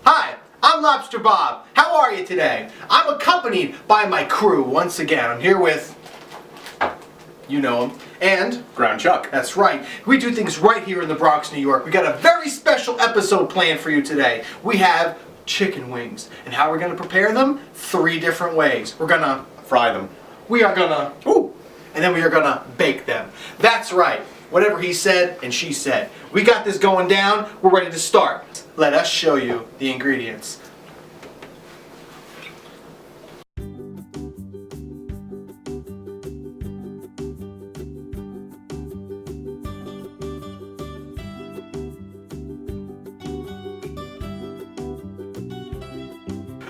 Hi, I'm Lobster Bob. How are you today? I'm accompanied by my crew once again. I'm here with, you know him, and Ground Chuck. That's right. We do things right here in the Bronx, New York. We got a very special episode planned for you today. We have chicken wings. And how we're going to prepare them? 3 different ways. We're going to Fry them. We are going to, and then we are going to bake them. That's right. Whatever he said and she said. We got this going down. We're ready to start. Let us show you the ingredients.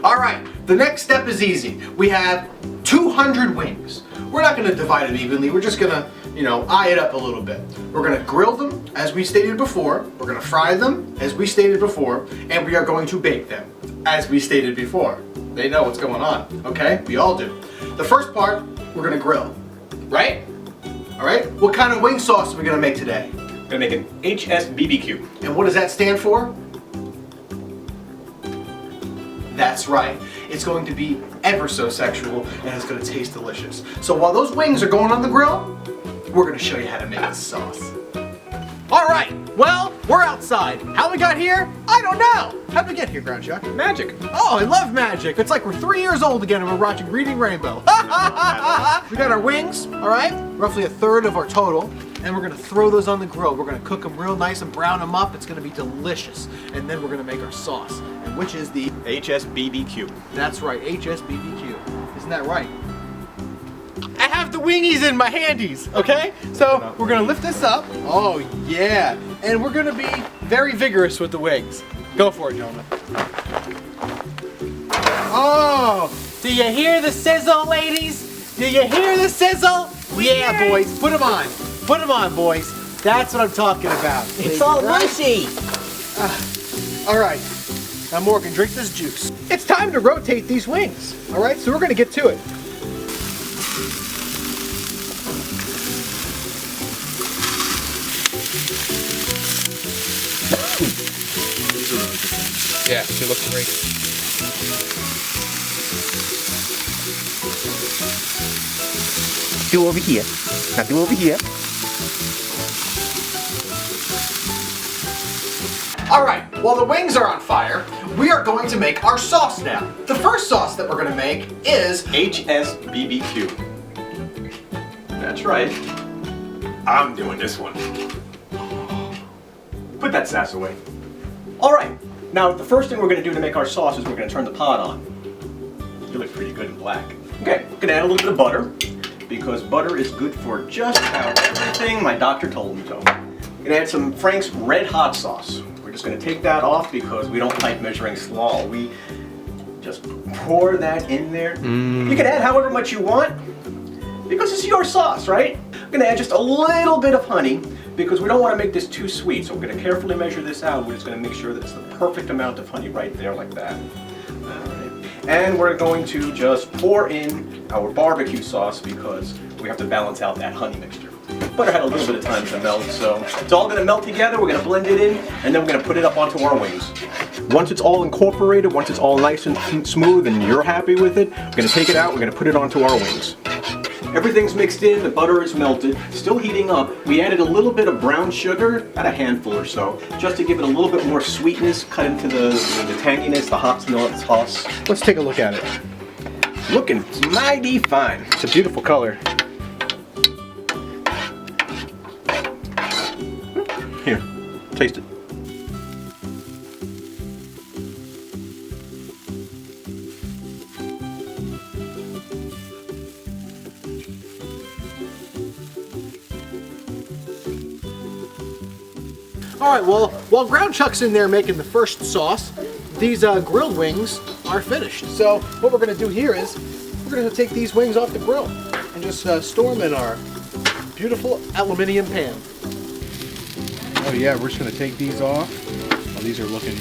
Alright, the next step is easy. We have 200 wings. We're not going to divide them evenly. We're just going to, eye it up a little bit. We're going to grill them, as we stated before. We're going to fry them, as we stated before. And we are going to bake them, as we stated before. They know what's going on, okay? We all do. The first part, we're going to grill, right? Alright, what kind of wing sauce are we going to make today? We're gonna make an HSBBQ. And what does that stand for? That's right. It's going to be ever so sexual and it's going to taste delicious. So while those wings are going on the grill, we're going to show you how to make this sauce. Alright, well, we're outside. How we got here? I don't know. How'd we get here, Ground Chuck? Magic. Oh, I love magic. It's like we're 3 years old again and we're watching Reading Rainbow. We got our wings, alright? Roughly 1/3 of our total. And we're going to throw those on the grill. We're going to cook them real nice and brown them up. It's going to be delicious. And then we're going to make our sauce, and which is the HSBBQ. That's right, HSBBQ. Isn't that right? I have the wingies in my handies, okay? So we're going to lift this up. Oh, yeah. And we're going to be very vigorous with the wings. Go for it, gentlemen. Oh, do you hear the sizzle, ladies? Do you hear the sizzle? Yeah, boys, put them on. Put them on, boys. That's what I'm talking about. It's all mushy. All right. Now, Morgan, drink this juice. It's time to rotate these wings. All right, so we're going to get to it. Yeah, she looks great. Do over here. Now do over here. Alright, while the wings are on fire, we are going to make our sauce now. The first sauce that we're going to make is HSBBQ. That's right. I'm doing this one. Put that sass away. Alright, now the first thing we're going to do to make our sauce is we're going to turn the pot on. You look pretty good in black. Okay, we're going to add a little bit of butter, because butter is good for just about everything my doctor told me to. I'm going to add some Frank's Red Hot sauce. We're just going to take that off because we don't like measuring slaw. We just pour that in there. You can add however much you want because it's your sauce, right? I'm going to add just a little bit of honey because we don't want to make this too sweet. So we're going to carefully measure this out. We're just going to make sure that it's the perfect amount of honey right there like that. And we're going to just pour in our barbecue sauce because we have to balance out that honey mixture. Butter had a little bit of time to melt, so it's all going to melt together. We're going to blend it in, and then we're going to put it up onto our wings. Once it's all incorporated, once it's all nice and smooth and you're happy with it, we're going to take it out, we're going to put it onto our wings. Everything's mixed in, the butter is melted, still heating up. We added a little bit of brown sugar, about a handful or so, just to give it a little bit more sweetness, cut into the tanginess, the hops and all that sauce. Let's take a look at it. Looking mighty fine. It's a beautiful color. Here, taste it. Alright, well, while Ground Chuck's in there making the first sauce, these grilled wings are finished. So what we're going to do here is we're going to take these wings off the grill and just store them in our beautiful aluminum pan. Oh yeah, we're just gonna take these off. Oh, these are looking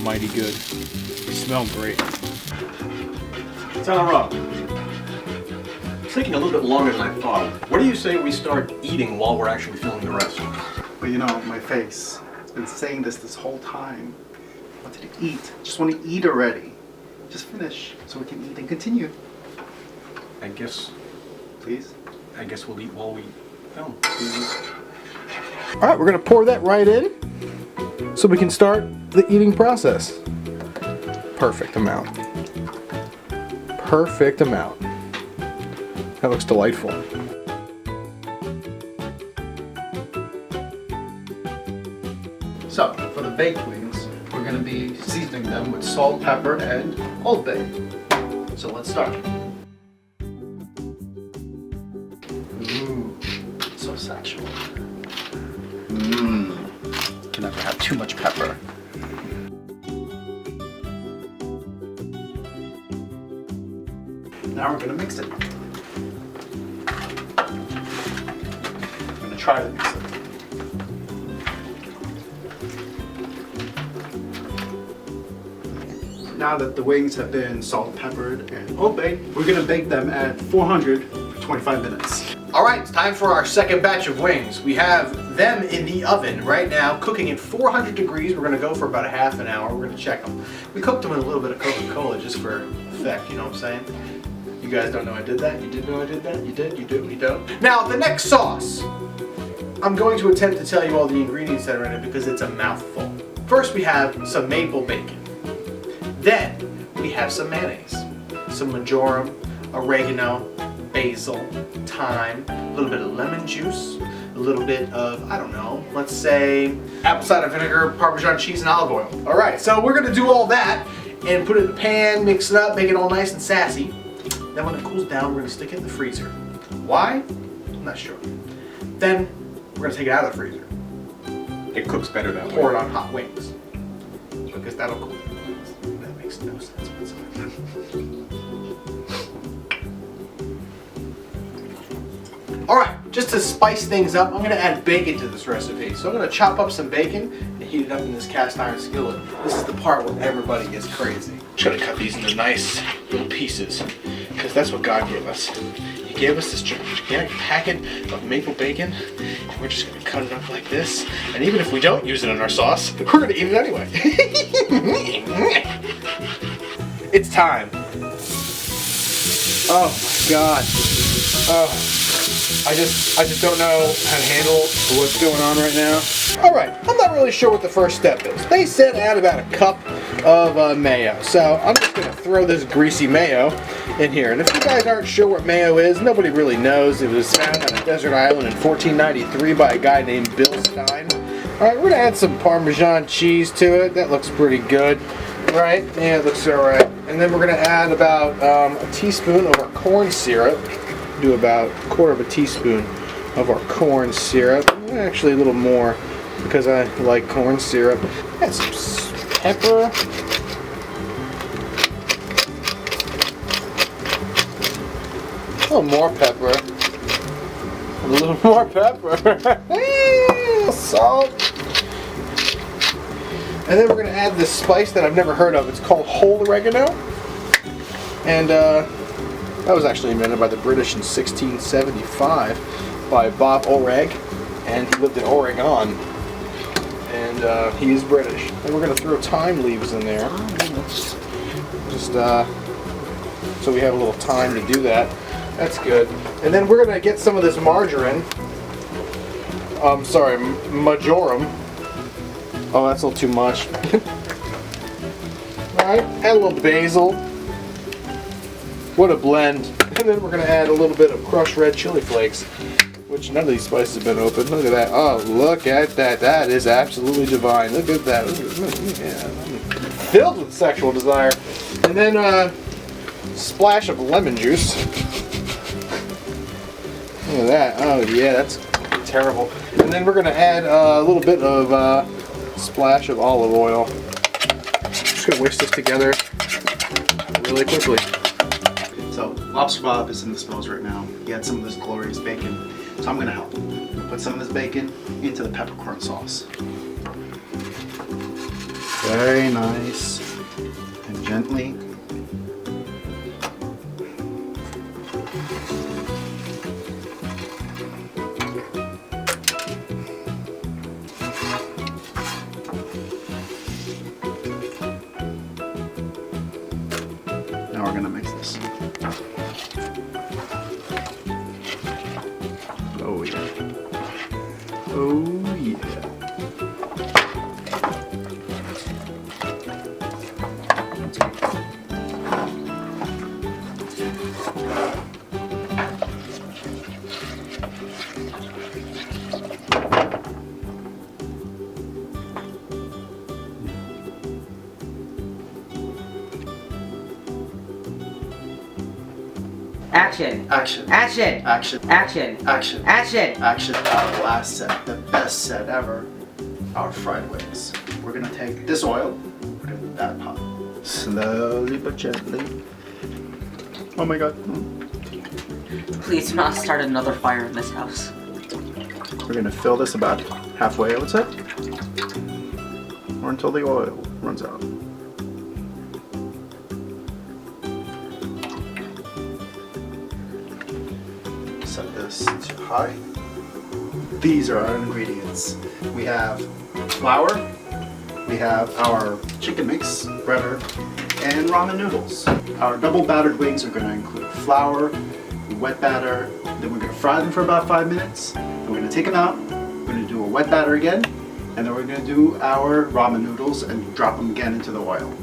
mighty good. They smell great. It's on a rub. It's taking a little bit longer than I thought. What do you say we start eating while we're actually filming the rest? But you know, my face has been saying this whole time. wanted to eat. Just want to eat already. Just finish so we can eat and continue. I guess Please. we'll eat while we film. All right, we're gonna pour that right in so we can start the eating process. Perfect amount. Perfect amount. That looks delightful. So, for the baked wings, we're going to be seasoning them with salt, pepper, and Old Bay. So let's start. Ooh, so sexual. Can never have too much pepper. Now we're gonna mix it. I'm gonna try to mix it. Now that the wings have been salt, peppered, and Old Bay, we're gonna bake them at 400 for 25 minutes. All right, it's time for our second batch of wings. We have them in the oven right now, cooking at 400 degrees. We're gonna go for about a half an hour. We're gonna check them. We cooked them in a little bit of Coca-Cola just for effect, you know what I'm saying? You guys don't know I did that? You did know I did that? You did? You do? You don't? Now, the next sauce. I'm going to attempt to tell you all the ingredients that are in it because it's a mouthful. First, we have some maple bacon. Then, we have some mayonnaise, some marjoram, oregano, basil, thyme, a little bit of lemon juice, a little bit of, I don't know, let's say apple cider vinegar, Parmesan cheese, and olive oil. All right, so we're gonna do all that and put it in a pan, mix it up, make it all nice and sassy. Then when it cools down, we're gonna stick it in the freezer. Why? I'm not sure. Then we're gonna take it out of the freezer, It cooks better that way. pour it on hot wings, because that'll cool. That makes no sense whatsoever. All right, just to spice things up, I'm gonna add bacon to this recipe. So I'm gonna chop up some bacon and heat it up in this cast iron skillet. This is the part where everybody gets crazy. Just gonna cut these into nice little pieces, because that's what God gave us. He gave us this gigantic packet of maple bacon, and we're just gonna cut it up like this. And even if we don't use it in our sauce, we're gonna eat it anyway. It's time. Oh my God. Oh. I just don't know how to handle what's going on right now. All right, I'm not really sure what the first step is. They said add about a cup of mayo. So I'm just gonna throw this greasy mayo in here. And if you guys aren't sure what mayo is, nobody really knows. It was found on a desert island in 1493 by a guy named Bill Stein. All right, we're gonna add some Parmesan cheese to it. That looks pretty good, right? Yeah, it looks all right. And then we're gonna add about a teaspoon of our corn syrup. Do about a quarter of a teaspoon of our corn syrup. Actually a little more because I like corn syrup. Add some pepper. A little more pepper. A little more pepper. Salt. And then we're going to add this spice that I've never heard of. It's called whole oregano. And that was actually invented by the British in 1675 by Bob Oreg, and he lived in Oregon, and he is British. And we're going to throw thyme leaves in there, just so we have a little time to do that. That's good. And then we're going to get some of this margarine, marjoram. Oh, that's a little too much. Alright, add a little basil. What a blend. And then we're going to add a little bit of crushed red chili flakes, which none of these spices have been opened. Look at that. Oh, look at that. That is absolutely divine. Look at that. Yeah, I'm filled with sexual desire. And then a splash of lemon juice. Look at that. Oh, yeah, that's terrible. And then we're going to add a little bit of splash of olive oil. Just going to whisk this together really quickly. So, Lobster Bob is indisposed right now. He had some of this glorious bacon, so I'm gonna help. I'm gonna put some of this bacon into the peppercorn sauce. Very nice and gently. we're gonna mix this. Oh yeah. Oh yeah. Action. Action. Action. Action. Action. Action. Action. Action. Our last set, the best set ever, our fried wings. We're gonna take this oil, put it in that pot. Slowly but gently. Oh my god. Please do not start another fire in this house. We're gonna fill this about halfway, I would say. Or until the oil runs out. Set this to high. These are our ingredients. We have flour, we have our chicken mix, butter, and ramen noodles. Our double battered wings are gonna include flour, wet batter, then we're gonna fry them for about 5 minutes. Then we're gonna take them out, we're gonna do a wet batter again, and then we're gonna do our ramen noodles and drop them again into the oil.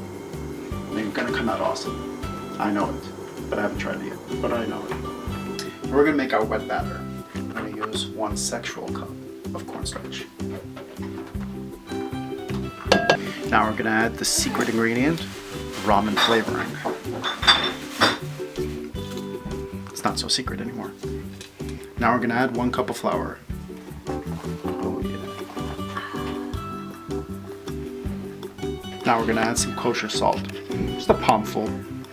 They're gonna come out awesome. I know it, but I haven't tried it yet, but I know it. We're gonna make our wet batter. I'm gonna use 1 sexual cup of cornstarch. Now we're gonna add the secret ingredient, ramen flavoring. It's not so secret anymore. Now we're gonna add 1 cup of flour. Oh yeah. Now we're gonna add some kosher salt. Just a palmful.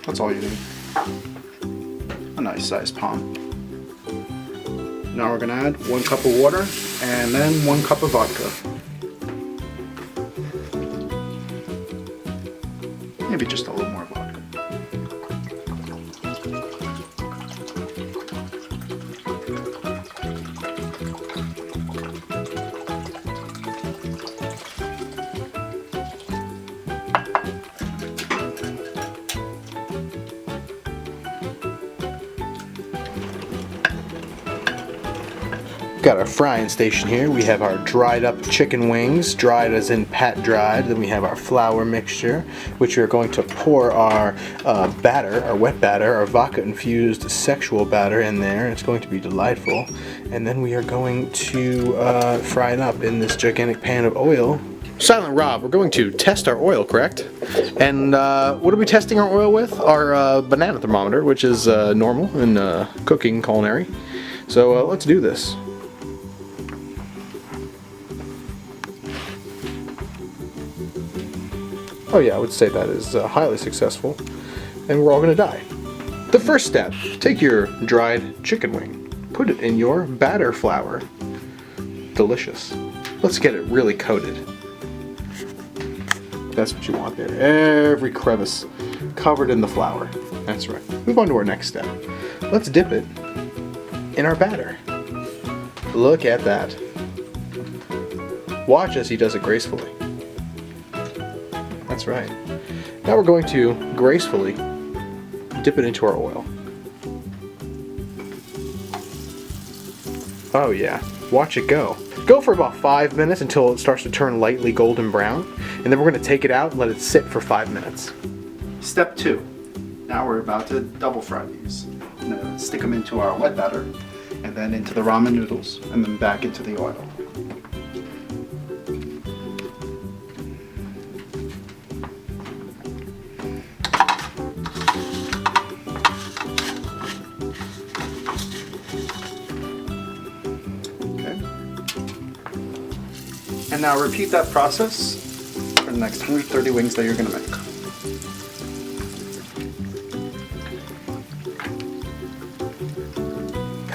That's all you need. A nice sized palm. Now we're gonna add 1 cup of water and then 1 cup of vodka. Maybe just a little more vodka. Got our frying station here. We have our dried up chicken wings, dried as in pat dried. Then we have our flour mixture, which we're going to pour our batter, our wet batter, our vodka infused sexual batter in there. It's going to be delightful. And then we are going to fry it up in this gigantic pan of oil. Silent Rob, we're going to test our oil, correct? And what are we testing our oil with? Our banana thermometer, which is normal in cooking culinary. So let's do this. Oh yeah, I would say that is highly successful, and we're all gonna die. The first step, take your dried chicken wing, put it in your batter flour. Delicious. Let's get it really coated. That's what you want there. Every crevice covered in the flour. That's right. Move on to our next step. Let's dip it in our batter. Look at that. Watch as he does it gracefully. That's right. Now we're going to gracefully dip it into our oil. Oh yeah, watch it go. Go for about 5 minutes until it starts to turn lightly golden brown, and then we're going to take it out and let it sit for 5 minutes. Step 2. Now we're about to double fry these. Stick them into our wet batter, and then into the ramen noodles, and then back into the oil. And now repeat that process for the next 130 wings that you're going to make.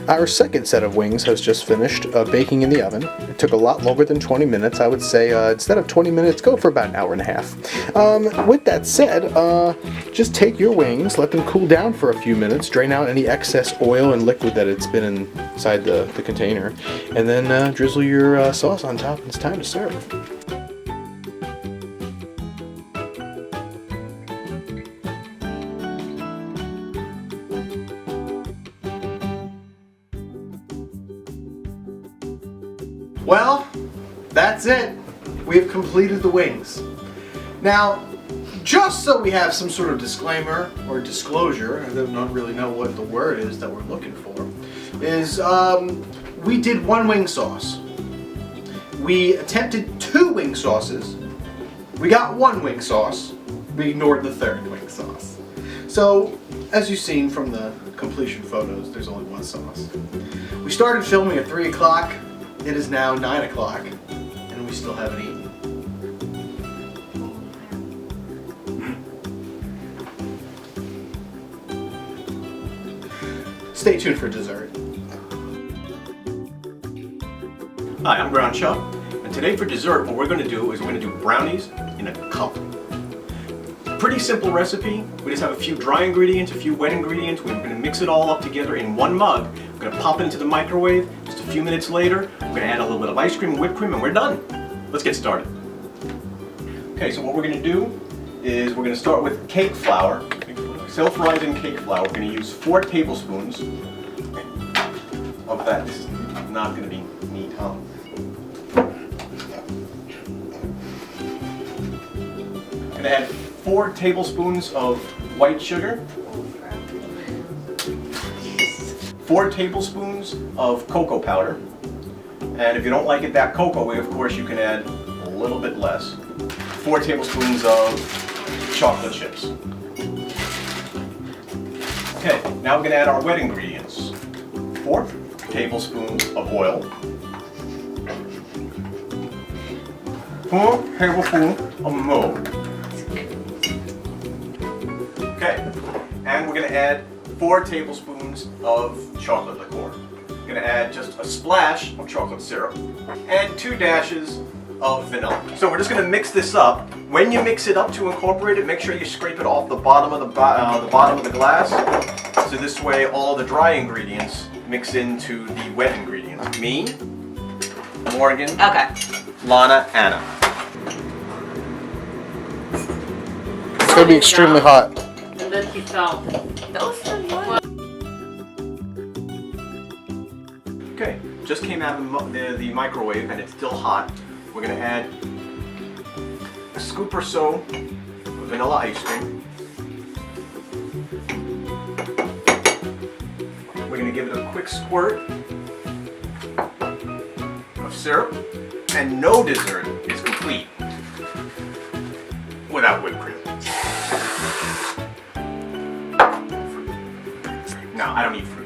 Our second set of wings has just finished baking in the oven. It took a lot longer than 20 minutes. I would say instead of 20 minutes, go for about an hour and a half. With that said, just take your wings, let them cool down for a few minutes, drain out any excess oil and liquid that it's been inside the container, and then drizzle your sauce on top, and it's time to serve. Well, that's it. We have completed the wings. Now, just so we have some sort of disclaimer or disclosure, I don't really know what the word is that we're looking for, is we did one wing sauce. We attempted 2 wing sauces. We got 1 wing sauce. We ignored the 3rd wing sauce. So, as you've seen from the completion photos, there's only 1 sauce. We started filming at 3 o'clock. It is now 9 o'clock, and we still haven't eaten. Stay tuned for dessert. Hi, I'm Ground Chuck, and today for dessert what we're going to do is we're going to do brownies in a cup. Pretty simple recipe. We just have a few dry ingredients, a few wet ingredients. We're going to mix it all up together in 1 mug. We're going to pop it into the microwave. Just a few minutes later, we're going to add a little bit of ice cream and whipped cream, and we're done. Let's get started. Okay, so what we're going to do is we're going to start with cake flour. Self-rising cake flour. We're going to use 4 tablespoons of that. This is not going to be neat, huh? I'm going to add 4 tablespoons of white sugar, 4 tablespoons of cocoa powder, and if you don't like it that cocoa way, of course, you can add a little bit less. 4 tablespoons of chocolate chips. Okay, now we're going to add our wet ingredients. 4 tablespoons of oil, 4 tablespoons of milk. Okay, and we're going to add 4 tablespoons of chocolate liqueur. We're going to add just a splash of chocolate syrup and 2 dashes of vanilla. So we're just going to mix this up. When you mix it up to incorporate it, make sure you scrape it off the bottom of the bottom of the glass. So this way, all the dry ingredients mix into the wet ingredients. Me, Morgan, Okay. Lana, Anna. It's gonna be extremely hot. And then he fell. Those are what? Okay, just came out of the microwave and it's still hot. We're going to add a scoop or so of vanilla ice cream. We're going to give it a quick squirt of syrup, and no dessert is complete without whipped cream. No, I don't need fruit.